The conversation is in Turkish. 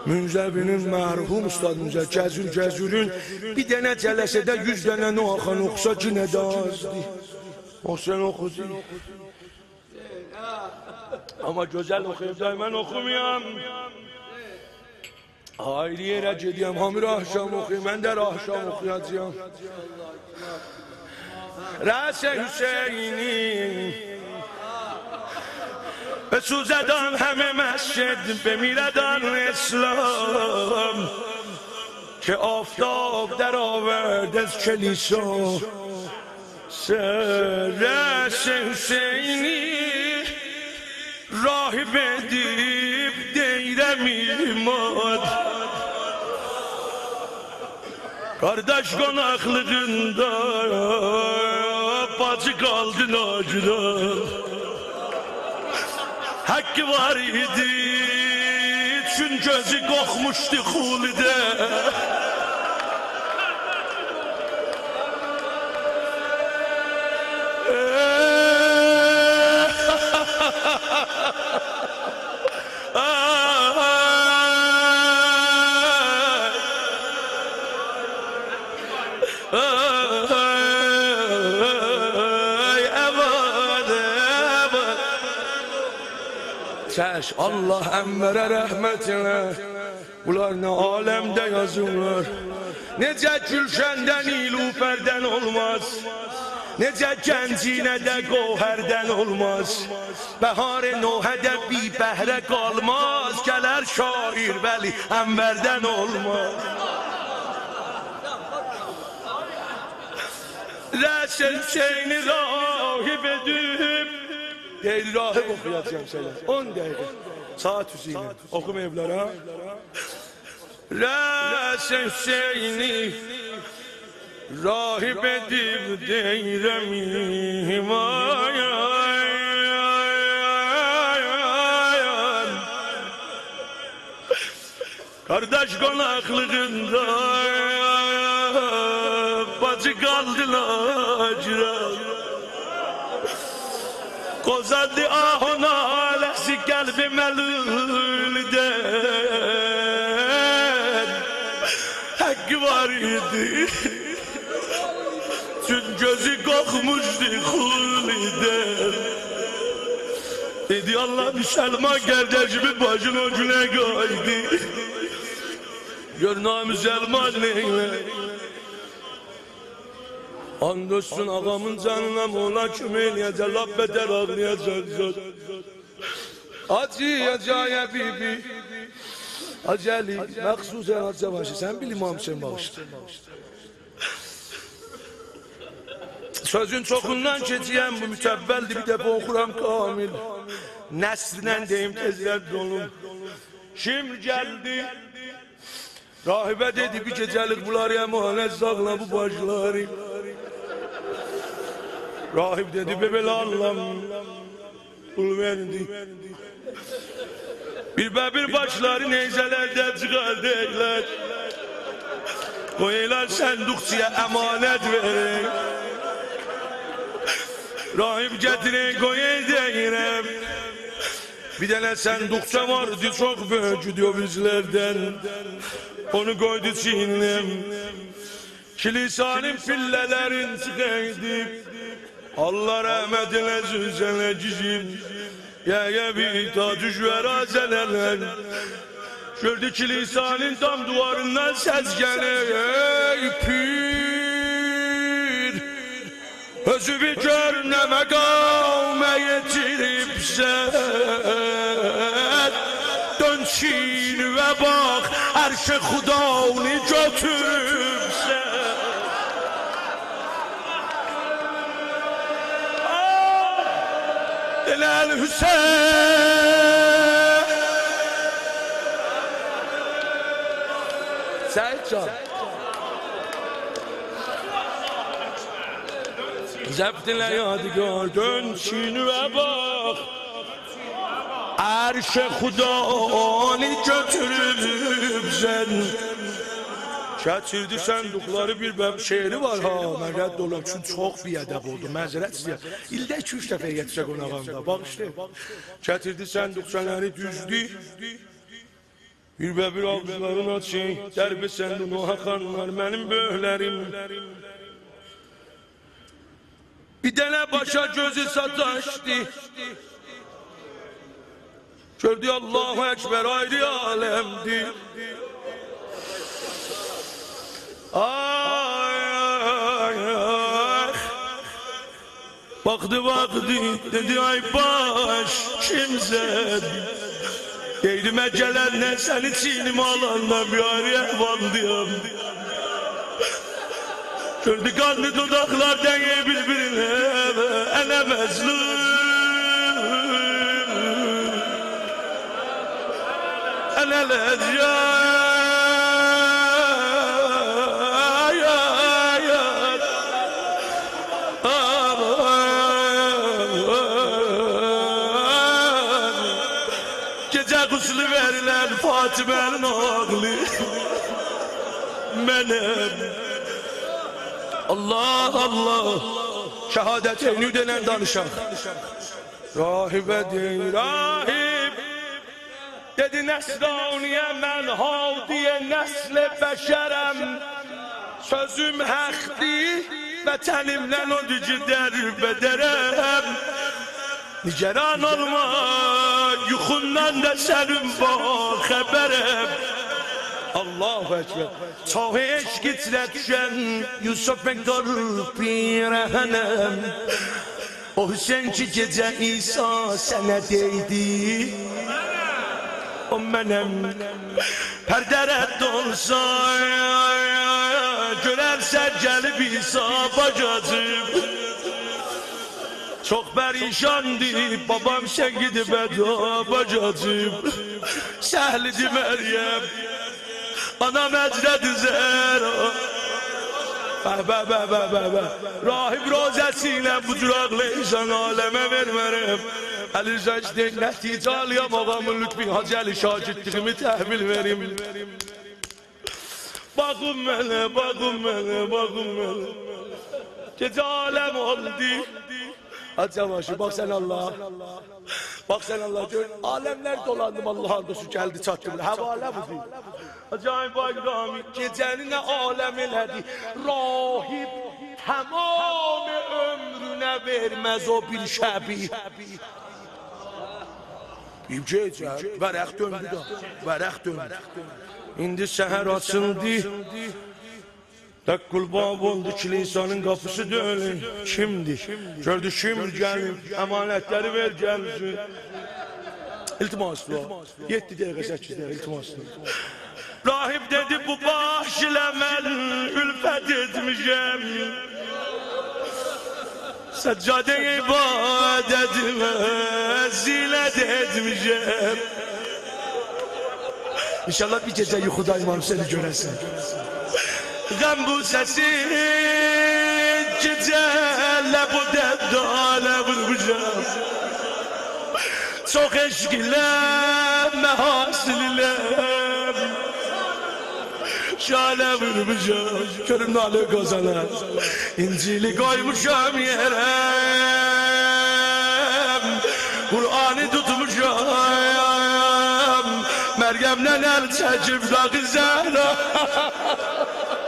Münzəvinin mərhum ustadımıza Gəzür-Gəzürün bir dənə cələsədə 100 dənə noxan oxusa ki nə də azdır. O sən oxudu. Amma gözəl oxuyub da mən oxumayam. Ayrı yerə gediyəm, hamı rahşam oxuyum, mən də rahşam oxuyacağım. Rəsə Hüseyni به سوزدان همه مسجد بمیردان اسلام که آفتاب در آورد از کلیسا رأس حسینی راهی بدیب deyirəm Kardeş konaklığında bacı kaldı nacıdan Hakkı var idi, çün gözü kokmuştu Hulide. Çəş, Allah əmmərə rəhmətinə Bunlar nə aləmdə yazılır Necə gülşəndən ilufərdən olmaz Necə gəncinədə qohərdən olmaz Bəhar-ı nohədə bi bəhrə qalmaz Gələr şair vəli əmbərdən olmaz Rəşəl şeyini rahib edib Deyil rahib okuyacağım şeyler. 10 dakika. Saat Hüseyin'e. Oku Mevlara. Rəsə Hüseyni rahib edib deyirəm Kardeş konaklığında bacı kaldılar Kozaldı ahona ləhsi qəlbi məluldən Hakkı var idi Çün gözü kokmuşdu Huliden Dedi Allah Müslüman kardeşimin başın ucuna koydu Gör namüselman neyle Andolsun ağamın canına mola küm eləyəcək, laf bədər ağlayacaq Acıyacaya bibi Acəli, məxsusən acavaşı, sən bil İmam Hüseyin bağışdı Sözün çoxundan keçiyəm, bu mütəbbəldir, bir dəfə oxuram kamil Nəslindən deyim tezlər dolum Kim gəldi? Rahibə dedi, bir gecəlik bunları əmanət sağla bu başları Rahib dedi, bebelə Allah'ım Ul verdi Bir başları neyzələrdə çıxardırlar Qoyurlar sənduqçuya əmanət verir Rahib gətirir, qoyur deyirəm Bir dənə sənduqça vardı, çox böyük diyor bizlərdən Onu koydu çiğnem Kilisanın pillelerin çıkaydı Allah rahmetine zülzele cizim Ya bir tacüş ve razeneler Gördü kilisanın tam duvarından ses gelir Ey pir Özü bir gör ne mekame yetirip sen Dön Çin ve bak Arş-ı Xudanı götürüb sen Delal Hüseyin Səhidcan Zəbdinlə yadigar Dön Çin ve bak Arş-ı Xudanı götürüb sen Gətirdi sənduqları bir şeiri var ha Mən rədd olam üçün çox biədəb oldu Məzərət istəyər İldə 2-3 dəfə yetişə qonağımda Bağışlayın Gətirdi sənduqçaları düzdü Bir ve bir ağızlarına çiğ, derbi sendin o hakanlar benim böğlerim. Bir dene başa gözü sataştı. Gördü Allahu Ekber ayrı alemdi. Ay ay ay. Baktı dedi ay baş kimse. Değdime gelenle seni çiğnime alanla bir araya evandıyım. Gördü kanlı dudaklardan birbirine ene mezlum. Ene leccan. Gece guslu verilen Fatime'nin oğlu benim. Allah Allah. Şehadet-i denen danışan. Rahibe değil rahip. Dedi Nesraniye men havdiye nesle beşerem. Sözüm haktı ve tenimden o gücü derbederem. Niceran olma yuxundan da senin haberem. Allahu Ekber. Çoğu eşk içine düşen Yusuf Bektar pirənem. O Hüseyin ki gece İsa sana değdi. O benim perderet olsa görerse gelip İsa bacacım. Çok perişandı babam sen gidip beda bacacım. Səhlidi Meryem ana mecredi Zehra. Rahib rozesiyle bu cüraqlı insan aleme vermerim. Əl-Rəz deyil nəticə alıyam ağamın lütfi Hacı Əli şagirdliğimi təhvil verim. Bakın mənə, bakın mənə, bakın mənə. Gecə alem oldu. Hacı Yavaşı bak sen Allah. Bak sen Allah diyor. Alemler dolandım Allah'ın dostu geldi çattım. Havale bu değil. Acayip bayramı gecenin alem eledi. Rahip tamam ömrüne vermez o bir şebi. Bir gece verək döndü da. Verək döndü. İndi seher açıldı. Tekkul bab oldu kilisanın kapısı dönün. Şimdi gördü şimdi gelin emanetleri ver gelsin. İltimaslı o. 7 dakika 8 dakika iltimaslı. Rahip dedi bu baş ile ben ülfet etmişim. Seccade ibadetime zilet etmişim. İnşallah bir gece yuxuda imam seni göresin. Gam bu sesi geceyle bu devdale vuracağım. Çok eşk ile mehasil ile şale vuracağım. Körüm nalı kozana İncil'i koymuşam yere. Kur'an'ı tutmuşam. Meryem'le el çekip da güzel.